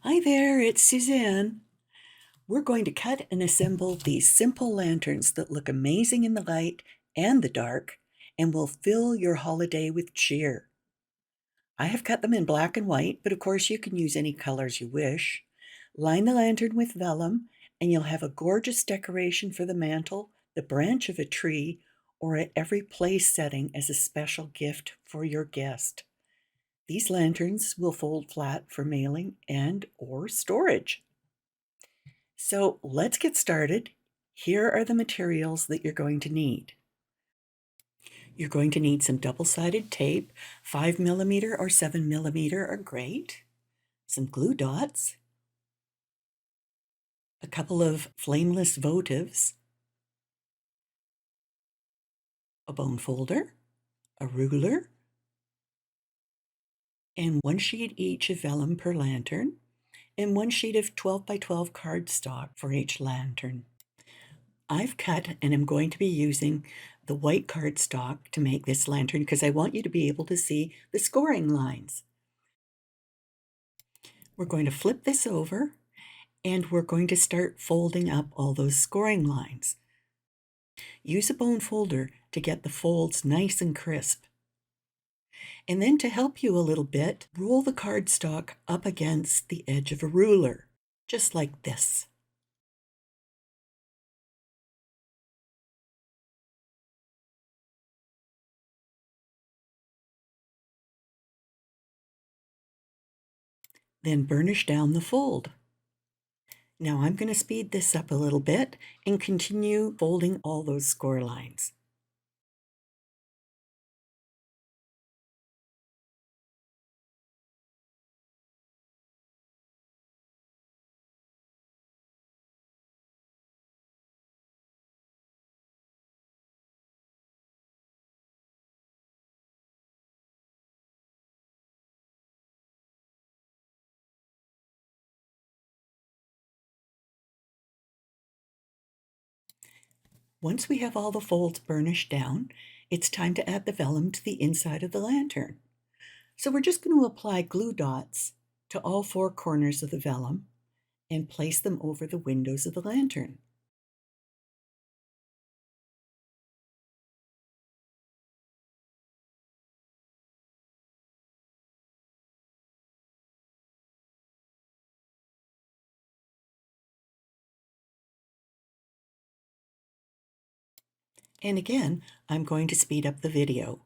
Hi there, it's Suzanne. We're going to cut and assemble these simple lanterns that look amazing in the light and the dark and will fill your holiday with cheer. I have cut them in black and white, but of course you can use any colors you wish. Line the lantern with vellum and you'll have a gorgeous decoration for the mantle, the branch of a tree, or at every place setting as a special gift for your guest. These lanterns will fold flat for mailing and or storage. So let's get started. Here are the materials that you're going to need. You're going to need some double-sided tape. 5mm or 7mm are great. Some glue dots. A couple of flameless votives. A bone folder. A ruler. And 1 sheet each of vellum per lantern. And 1 sheet of 12 by 12 cardstock for each lantern. I've cut and I'm going to be using the white cardstock to make this lantern because I want you to be able to see the scoring lines. We're going to flip this over and we're going to start folding up all those scoring lines. Use a bone folder to get the folds nice and crisp. And then to help you a little bit, roll the cardstock up against the edge of a ruler, just like this. Then burnish down the fold. Now I'm going to speed this up a little bit and continue folding all those score lines. Once we have all the folds burnished down, it's time to add the vellum to the inside of the lantern. So we're just going to apply glue dots to all 4 corners of the vellum and place them over the windows of the lantern. And again, I'm going to speed up the video.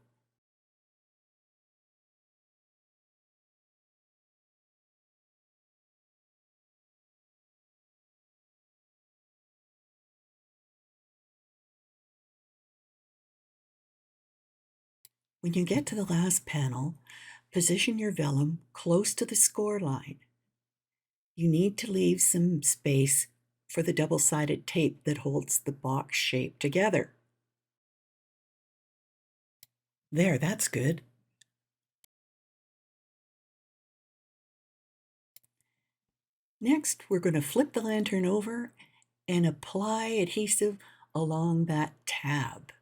When you get to the last panel, position your vellum close to the score line. You need to leave some space for the double-sided tape that holds the box shape together. There, that's good. Next, we're going to flip the lantern over and apply adhesive along that tab.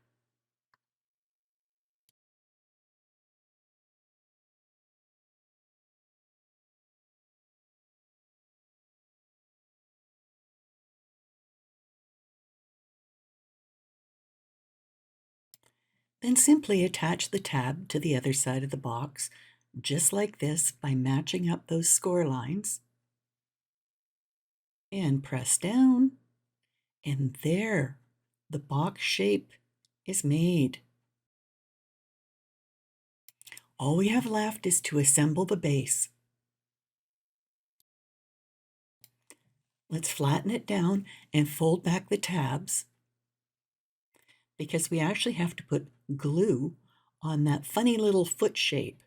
Then simply attach the tab to the other side of the box, just like this, by matching up those score lines. And press down, and there, the box shape is made. All we have left is to assemble the base. Let's flatten it down and fold back the tabs because we actually have to put glue on that funny little foot shape,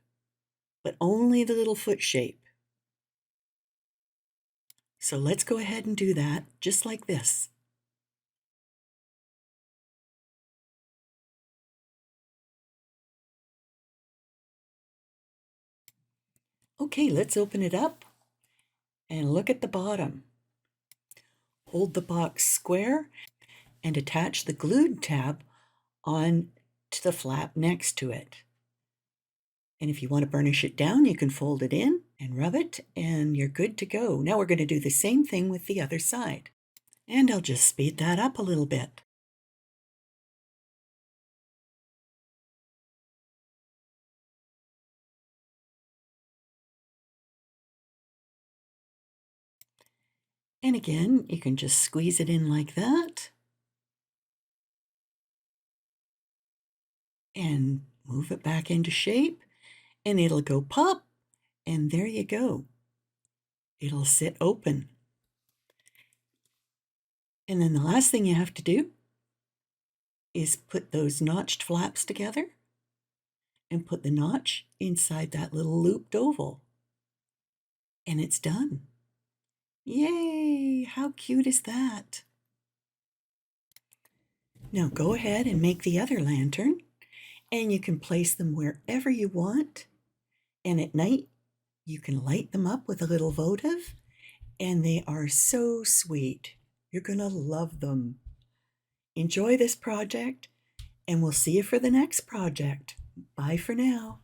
but only the little foot shape. So let's go ahead and do that just like this. Okay, let's open it up and look at the bottom. Hold the box square and attach the glued tab on to the flap next to it. And if you want to burnish it down, you can fold it in and rub it, and you're good to go. Now we're going to do the same thing with the other side. And I'll just speed that up a little bit. And again, you can just squeeze it in like that and move it back into shape, and it'll go pop, and there you go. It'll sit open. And then the last thing you have to do is put those notched flaps together and put the notch inside that little looped oval. And it's done. Yay! How cute is that? Now go ahead and make the other lantern, and you can place them wherever you want. And at night, you can light them up with a little votive, and they are so sweet. You're going to love them. Enjoy this project, and we'll see you for the next project. Bye for now.